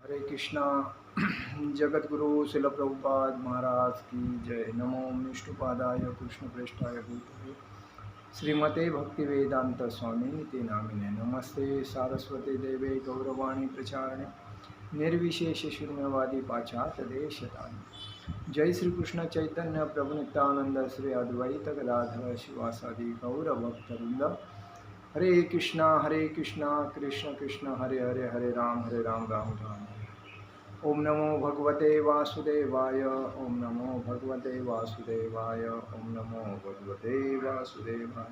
हरे कृष्णा। जगत गुरु शिल प्रभुपाद महाराज की जय। नमो विष्णुपादाय कृष्ण प्रेष्ठाय भूतले श्रीमते भक्ति वेदांत स्वामी ते नामिने। नमस्ते सारस्वते देवे गौरवाणी प्रचारणे निर्विशेष शून्यवादी पाश्चात्य देशतानि। जय श्री कृष्ण चैतन्य प्रभु नित्यानंद श्री अद्वैत गदाधर शिवासादि गौर भक्तवृंद। हरे कृष्णा कृष्ण कृष्ण हरे हरे, हरे राम राम राम हरे। ओम नमो भगवते वासुदेवाय, ओम नमो भगवते वासुदेवाय, ओम नमो भगवते वासुदेवाय।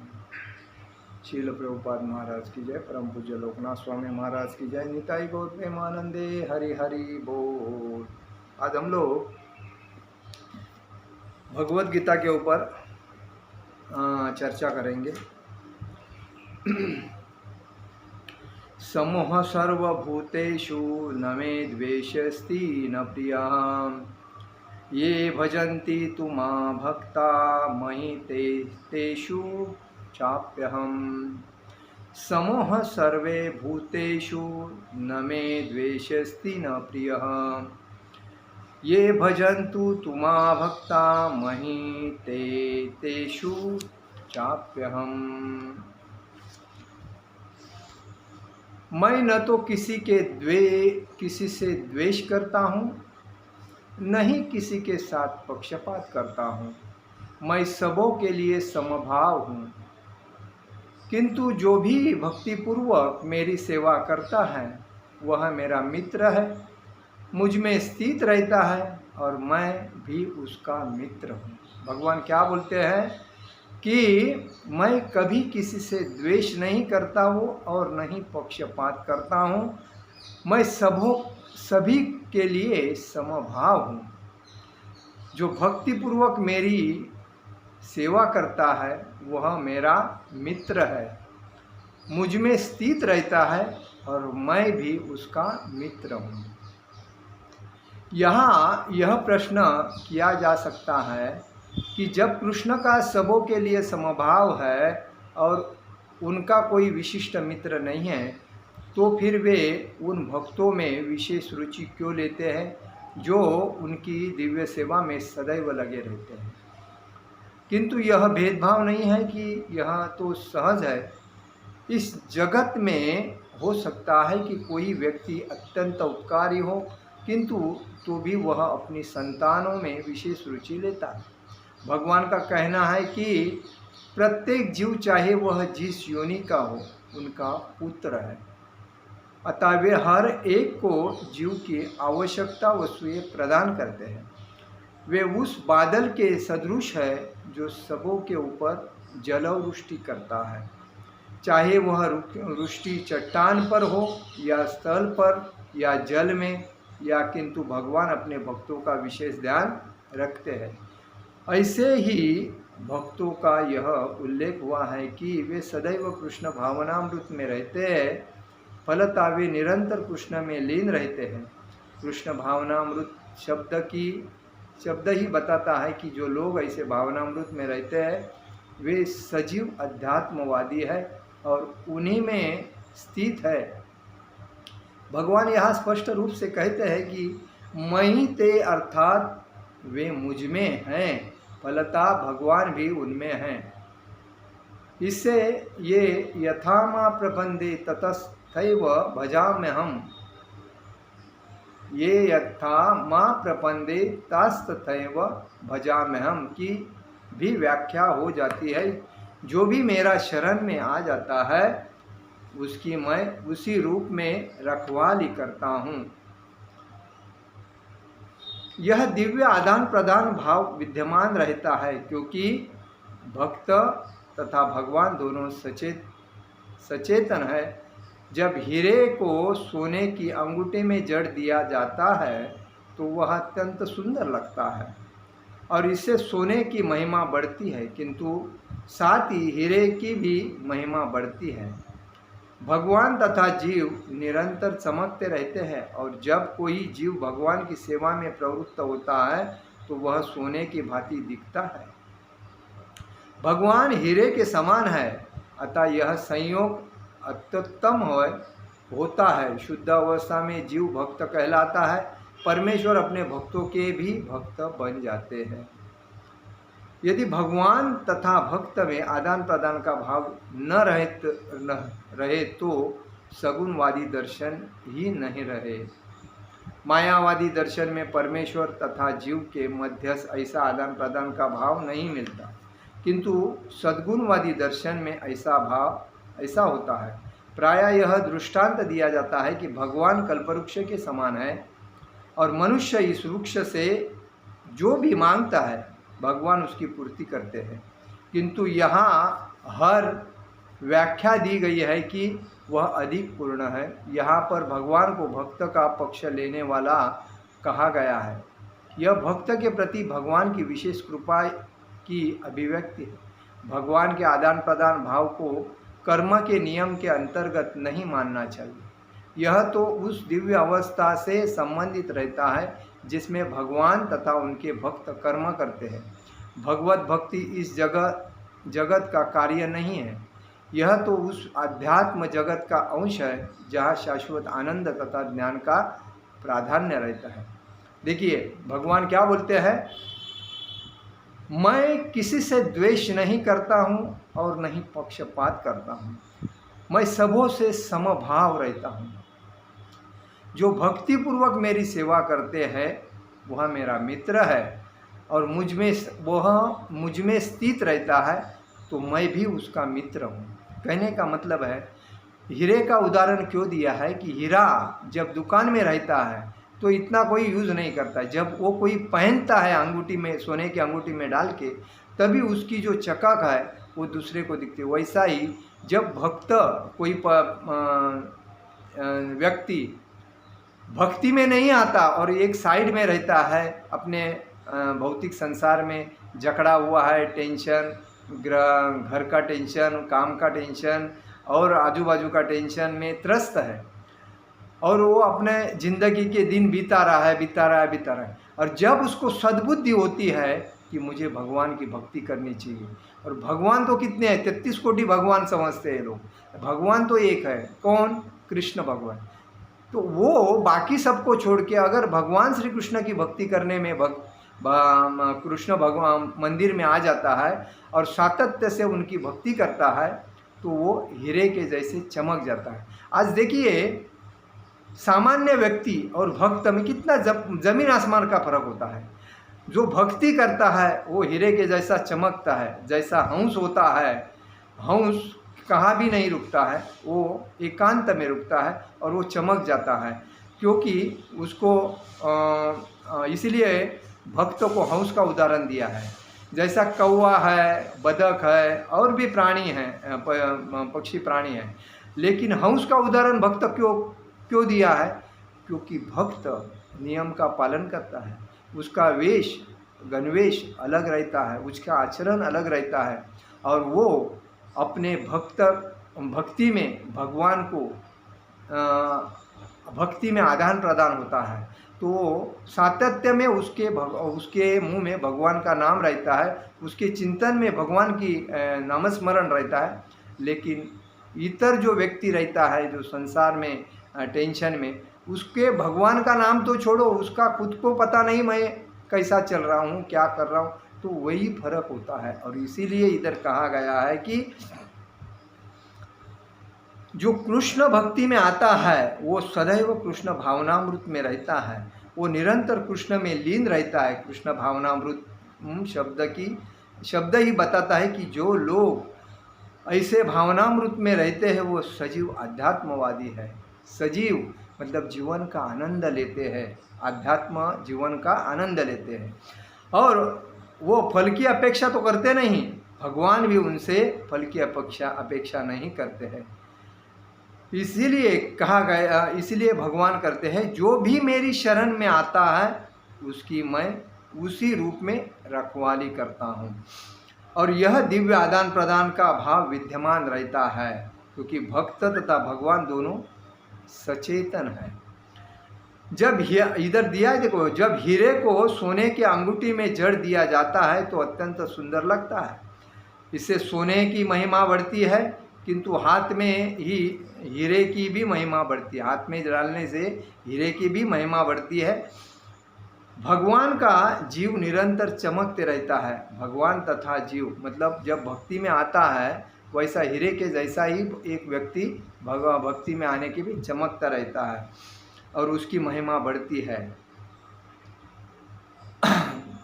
शील प्रभुपाद महाराज की जय। परम पूज्य लोकनाथ स्वामी महाराज की जय। निताई गौर प्रेमानंदे हरि हरि बोल। आज हम लोग भगवत गीता के ऊपर चर्चा करेंगे। समोह सर्वभूतेषु न मे द्वेषस्ति न प्रियः, ये भजन्ति तु मां भक्ता मयि तेषु चाप्यहम्। समोह सर्वे भूतेषु न मे द्वेषस्ति न प्रियः, ये भजन्तु तु मां भक्ता मयि तेषु चाप्यहम्। मैं न तो किसी से द्वेष करता हूँ, न ही किसी के साथ पक्षपात करता हूँ। मैं सबों के लिए समभाव हूँ, किंतु जो भी भक्तिपूर्वक मेरी सेवा करता है वह मेरा मित्र है, मुझ में स्थित रहता है और मैं भी उसका मित्र हूँ। भगवान क्या बोलते हैं कि मैं कभी किसी से द्वेष नहीं करता हूँ और नहीं पक्षपात करता हूँ। मैं सभी के लिए समभाव हूँ। जो भक्तिपूर्वक मेरी सेवा करता है वह मेरा मित्र है, मुझ में स्थित रहता है और मैं भी उसका मित्र हूँ। यहाँ यह प्रश्न किया जा सकता है कि जब कृष्ण का सबों के लिए समभाव है और उनका कोई विशिष्ट मित्र नहीं है, तो फिर वे उन भक्तों में विशेष रुचि क्यों लेते हैं जो उनकी दिव्य सेवा में सदैव लगे रहते हैं। किंतु यह भेदभाव नहीं है कि यह तो सहज है। इस जगत में हो सकता है कि कोई व्यक्ति अत्यंत उपकारी हो, किंतु तो भी वह अपनी संतानों में विशेष रुचि लेता है। भगवान का कहना है कि प्रत्येक जीव चाहे वह जिस योनि का हो उनका पुत्र है, अतः वे हर एक को जीव की आवश्यकता वस्तुएं प्रदान करते हैं। वे उस बादल के सदृश है जो सबों के ऊपर जलवृष्टि करता है, चाहे वह वृष्टि चट्टान पर हो या स्थल पर या जल में, या किंतु भगवान अपने भक्तों का विशेष ध्यान रखते हैं। ऐसे ही भक्तों का यह उल्लेख हुआ है कि वे सदैव कृष्ण भावनामृत में रहते हैं, फलतः वे निरंतर कृष्ण में लीन रहते हैं। कृष्ण भावनामृत शब्द ही बताता है कि जो लोग ऐसे भावनामृत में रहते हैं वे सजीव अध्यात्मवादी है और उन्हीं में स्थित है। भगवान यहाँ स्पष्ट रूप से कहते हैं कि मयि ते अर्थात वे मुझ में हैं, फलतः भगवान भी उनमें हैं। इससे ये यथा मां प्रबंधे ततस्थैव भजाम्यहम्, ये यथा मां प्रबंधे ततस्थैव भजाम्यहम् की भी व्याख्या हो जाती है। जो भी मेरा शरण में आ जाता है उसकी मैं उसी रूप में रखवाली करता हूँ। यह दिव्य आदान प्रदान भाव विद्यमान रहता है, क्योंकि भक्त तथा भगवान दोनों सचेतन है। जब हीरे को सोने की अंगूठी में जड़ दिया जाता है तो वह अत्यंत सुंदर लगता है और इससे सोने की महिमा बढ़ती है, किंतु साथ ही हीरे की भी महिमा बढ़ती है। भगवान तथा जीव निरंतर चमकते रहते हैं और जब कोई जीव भगवान की सेवा में प्रवृत्त होता है तो वह सोने की भांति दिखता है। भगवान हीरे के समान है, अतः यह संयोग अत्युत्तम है होता है। शुद्ध अवस्था में जीव भक्त कहलाता है, परमेश्वर अपने भक्तों के भी भक्त बन जाते हैं। यदि भगवान तथा भक्त में आदान प्रदान का भाव न रहे तो सगुणवादी दर्शन ही नहीं रहे। मायावादी दर्शन में परमेश्वर तथा जीव के मध्य ऐसा आदान प्रदान का भाव नहीं मिलता, किंतु सद्गुणवादी दर्शन में ऐसा होता है। प्रायः यह दृष्टांत दिया जाता है कि भगवान कल्पवृक्ष के समान है और मनुष्य इस वृक्ष से जो भी मांगता है भगवान उसकी पूर्ति करते हैं, किंतु यहाँ हर व्याख्या दी गई है कि वह अधिक पूर्ण है। यहाँ पर भगवान को भक्त का पक्ष लेने वाला कहा गया है। यह भक्त के प्रति भगवान की विशेष कृपा की अभिव्यक्ति है। भगवान के आदान प्रदान भाव को कर्म के नियम के अंतर्गत नहीं मानना चाहिए। यह तो उस दिव्य अवस्था से संबंधित रहता है जिसमें भगवान तथा उनके भक्त कर्म करते हैं। भगवत भक्ति इस जगत का कार्य नहीं है। यह तो उस आध्यात्म जगत का अंश है जहाँ शाश्वत आनंद तथा ज्ञान का प्राधान्य रहता है। देखिए भगवान क्या बोलते हैं, मैं किसी से द्वेष नहीं करता हूँ और नहीं पक्षपात करता हूँ, मैं सबों से समभाव रहता हूँ। जो भक्तिपूर्वक मेरी सेवा करते हैं वह मेरा मित्र है और वह मुझ में स्थित रहता है तो मैं भी उसका मित्र हूँ। कहने का मतलब है, हीरे का उदाहरण क्यों दिया है कि हीरा जब दुकान में रहता है तो इतना कोई यूज़ नहीं करता, जब वो कोई पहनता है अंगूठी में, सोने की अंगूठी में डाल के, तभी उसकी जो चकाक है वो दूसरे को दिखती है। वैसा ही जब भक्त कोई व्यक्ति भक्ति में नहीं आता और एक साइड में रहता है, अपने भौतिक संसार में जकड़ा हुआ है, टेंशन, घर का टेंशन, काम का टेंशन और आजू बाजू का टेंशन में त्रस्त है और वो अपने ज़िंदगी के दिन बिता रहा है और जब उसको सद्बुद्धि होती है कि मुझे भगवान की भक्ति करनी चाहिए, और भगवान तो कितने हैं, 33 कोटि भगवान समझते हैं लोग, भगवान तो एक है, कौन? कृष्ण भगवान। तो वो बाकी सबको छोड़ के अगर भगवान श्री कृष्ण की भक्ति करने में कृष्ण भगवान मंदिर में आ जाता है और सातत्य से उनकी भक्ति करता है तो वो हीरे के जैसे चमक जाता है। आज देखिए सामान्य व्यक्ति और भक्त में कितना जमीन आसमान का फर्क होता है। जो भक्ति करता है वो हीरे के जैसा चमकता है, जैसा हंस होता है, हंस कहाँ भी नहीं रुकता है, वो एकांत में रुकता है और वो चमक जाता है, क्योंकि उसको इसलिए भक्त को हंस का उदाहरण दिया है। जैसा कौवा है, बतख है और भी प्राणी हैं, पक्षी प्राणी हैं, लेकिन हंस का उदाहरण भक्त क्यों दिया है? क्योंकि भक्त नियम का पालन करता है, उसका वेश गणवेश अलग रहता है, उसका आचरण अलग रहता है और वो अपने भक्ति में भगवान को भक्ति में आदान प्रदान होता है, तो सातत्य में उसके मुंह में भगवान का नाम रहता है, उसके चिंतन में भगवान की नामस्मरण रहता है। लेकिन इतर जो व्यक्ति रहता है जो संसार में टेंशन में, उसके भगवान का नाम तो छोड़ो, उसका खुद को पता नहीं मैं कैसा चल रहा हूँ, क्या कर रहा हूँ, तो वही फर्क होता है। और इसीलिए इधर कहा गया है कि जो कृष्ण भक्ति में आता है वो सदैव कृष्ण भावनामृत में रहता है, वो निरंतर कृष्ण में लीन रहता है। कृष्ण भावनामृत शब्द ही बताता है कि जो लोग ऐसे भावनामृत में रहते हैं वो सजीव आध्यात्मवादी है। सजीव मतलब जीवन का आनंद लेते हैं, आध्यात्म जीवन का आनंद लेते हैं और वो फल की अपेक्षा तो करते नहीं, भगवान भी उनसे फल की अपेक्षा नहीं करते हैं। इसीलिए कहा गया, इसीलिए भगवान करते हैं जो भी मेरी शरण में आता है उसकी मैं उसी रूप में रखवाली करता हूँ। और यह दिव्य आदान प्रदान का भाव विद्यमान रहता है क्योंकि भक्त तथा भगवान दोनों सचेतन है। जब इधर दिया है, देखो, जब हीरे को सोने की अंगूठी में जड़ दिया जाता है तो अत्यंत सुंदर लगता है। इससे सोने की महिमा बढ़ती है किंतु हाथ में ही हीरे की भी महिमा बढ़ती है, हाथ में डालने से हीरे की भी महिमा बढ़ती है। भगवान का जीव निरंतर चमकते रहता है। भगवान तथा जीव मतलब जब भक्ति में आता है वैसा हीरे के जैसा ही एक व्यक्ति भक्ति में आने के भी चमकता रहता है और उसकी महिमा बढ़ती है।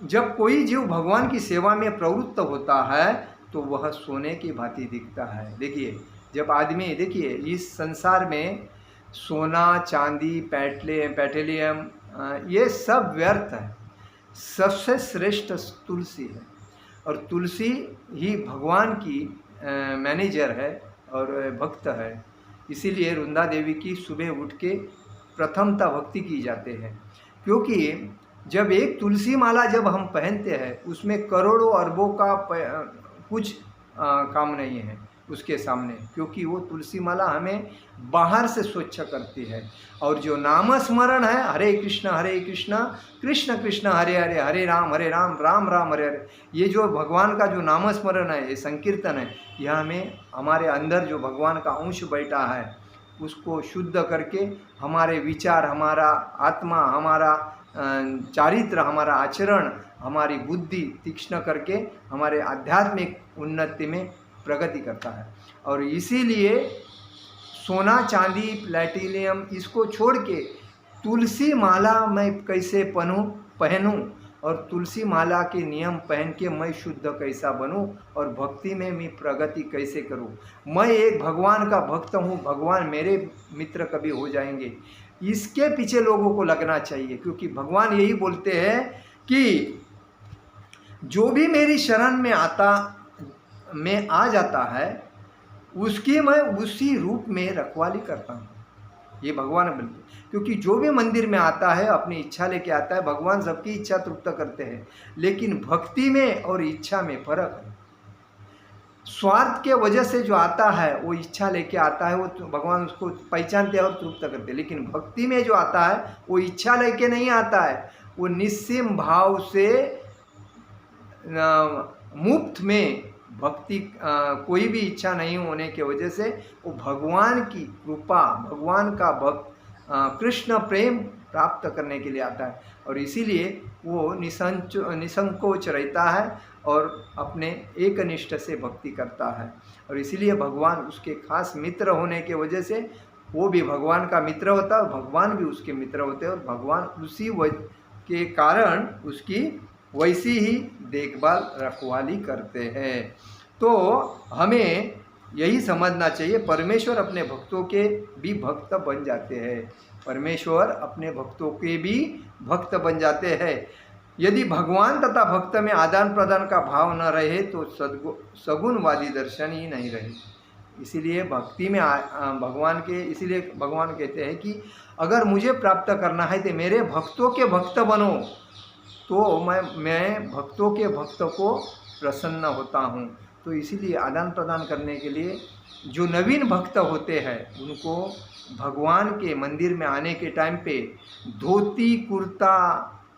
जब कोई जीव भगवान की सेवा में प्रवृत्त होता है तो वह सोने की भांति दिखता है। देखिए, जब आदमी, देखिए इस संसार में सोना, चांदी, पेट्रोलियम ये सब व्यर्थ है। सबसे श्रेष्ठ तुलसी है और तुलसी ही भगवान की मैनेजर है और भक्त है। इसीलिए वृंदा देवी की सुबह उठ के प्रथमता भक्ति की जाते हैं, क्योंकि जब एक तुलसी माला जब हम पहनते हैं उसमें करोड़ों अरबों का कुछ काम नहीं है उसके सामने, क्योंकि वो तुलसी माला हमें बाहर से स्वच्छ करती है। और जो नाम स्मरण है, हरे कृष्ण कृष्ण कृष्ण हरे हरे, हरे राम राम राम हरे हरे, ये जो भगवान का जो नाम स्मरण है, ये संकीर्तन है, यह हमें हमारे अंदर जो भगवान का अंश बैठा है उसको शुद्ध करके हमारे विचार, हमारा आत्मा, हमारा चारित्र, हमारा आचरण, हमारी बुद्धि तीक्ष्ण करके हमारे आध्यात्मिक उन्नति में प्रगति करता है। और इसीलिए सोना, चांदी, प्लैटिनियम इसको छोड़ के तुलसी माला मैं कैसे पहनूं और तुलसी माला के नियम पहन के मैं शुद्ध कैसा बनूं और भक्ति में मैं प्रगति कैसे करूं। मैं एक भगवान का भक्त हूं, भगवान मेरे मित्र कभी हो जाएंगे, इसके पीछे लोगों को लगना चाहिए। क्योंकि भगवान यही बोलते हैं कि जो भी मेरी शरण में आ जाता है उसकी मैं उसी रूप में रखवाली करता हूँ, ये भगवान बोलते। क्योंकि जो भी मंदिर में आता है अपनी इच्छा लेके आता है, भगवान सबकी इच्छा तृप्त करते हैं, लेकिन भक्ति में और इच्छा में फर्क है। स्वार्थ के वजह से जो आता है वो इच्छा लेके आता है, वो भगवान उसको पहचानते हैं और तृप्त करते हैं। लेकिन भक्ति में जो आता है वो इच्छा लेके नहीं आता है, वो निस्सीम भाव से मुफ्त में भक्ति, कोई भी इच्छा नहीं होने के वजह से वो भगवान की कृपा, भगवान का भक्त कृष्ण प्रेम प्राप्त करने के लिए आता है। और इसीलिए वो निसंकोच रहता है और अपने एकनिष्ठ से भक्ति करता है। और इसीलिए भगवान उसके खास मित्र होने के वजह से वो भी भगवान का मित्र होता है और भगवान भी उसके मित्र होते हैं, और भगवान उसी के कारण उसकी वैसी ही देखभाल रखवाली करते हैं। तो हमें यही समझना चाहिए, परमेश्वर अपने भक्तों के भी भक्त बन जाते हैं, परमेश्वर अपने भक्तों के भी भक्त बन जाते हैं। यदि भगवान तथा भक्त में आदान प्रदान का भाव न रहे तो सगुणवादी दर्शन ही नहीं रहे। इसीलिए भक्ति में इसीलिए भगवान कहते हैं कि अगर मुझे प्राप्त करना है तो मेरे भक्तों के भक्त बनो, तो मैं भक्तों के भक्त को प्रसन्न होता हूँ। तो इसीलिए आदान प्रदान करने के लिए जो नवीन भक्त होते हैं उनको भगवान के मंदिर में आने के टाइम पे धोती, कुर्ता,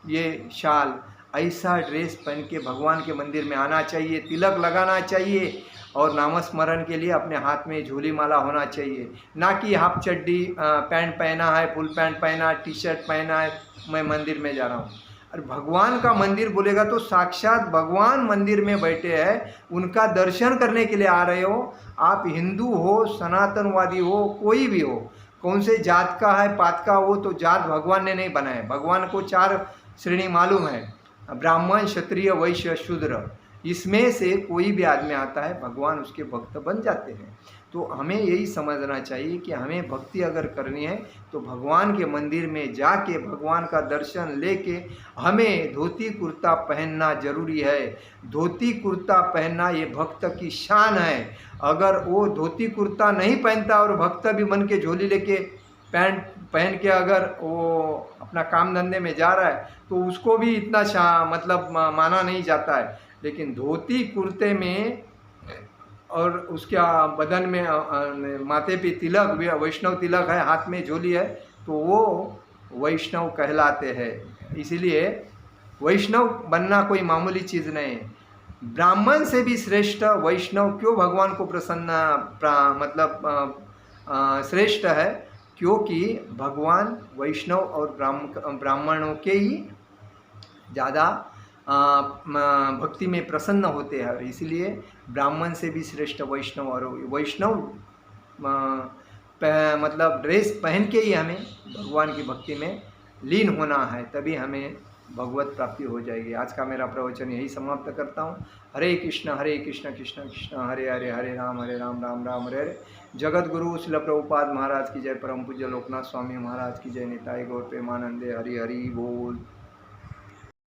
ये शाल, ऐसा ड्रेस पहन के भगवान के मंदिर में आना चाहिए, तिलक लगाना चाहिए और नामस्मरण के लिए अपने हाथ में झोली माला होना चाहिए। ना कि हाफ चड्डी पैंट पहना है, फुल पैंट पहना है, टी शर्ट पहना है, मैं मंदिर में जा रहा हूँ। और भगवान का मंदिर बोलेगा तो साक्षात भगवान मंदिर में बैठे हैं, उनका दर्शन करने के लिए आ रहे हो। आप हिंदू हो, सनातनवादी हो, कोई भी हो, कौन से जात का है, पात का हो, तो जात भगवान ने नहीं बनाए। भगवान को 4 श्रेणी मालूम है, ब्राह्मण, क्षत्रिय, वैश्य, शूद्र। इसमें से कोई भी आदमी आता है भगवान उसके भक्त बन जाते हैं। तो हमें यही समझना चाहिए कि हमें भक्ति अगर करनी है तो भगवान के मंदिर में जाके भगवान का दर्शन लेके हमें धोती कुर्ता पहनना जरूरी है। धोती कुर्ता पहनना ये भक्त की शान है। अगर वो धोती कुर्ता नहीं पहनता और भक्त भी बन के झोली लेके पैंट पहन के अगर वो अपना काम धंधे में जा रहा है तो उसको भी इतना मतलब माना नहीं जाता है। लेकिन धोती कुर्ते में और उसके बदन में माथे पे तिलक, वैष्णव तिलक है, हाथ में झोली है, तो वो वैष्णव कहलाते हैं। इसीलिए वैष्णव बनना कोई मामूली चीज़ नहीं है। ब्राह्मण से भी श्रेष्ठ वैष्णव क्यों भगवान को प्रसन्न श्रेष्ठ है, क्योंकि भगवान वैष्णव और ब्राह्मणों के ही ज़्यादा भक्ति में प्रसन्न होते हैं, और इसलिए ब्राह्मण से भी श्रेष्ठ वैष्णव, और वैष्णव मतलब ड्रेस पहन के ही हमें भगवान की भक्ति में लीन होना है, तभी हमें भगवत प्राप्ति हो जाएगी। आज का मेरा प्रवचन यही समाप्त करता हूँ। हरे कृष्ण कृष्ण कृष्ण हरे हरे, हरे राम राम राम हरे हरे। जगत गुरु श्रील प्रभुपाद महाराज की जय, परम पूज्य लोकनाथ स्वामी महाराज की जय, निताई गौर प्रेमानंदे, हरि हरि बोल।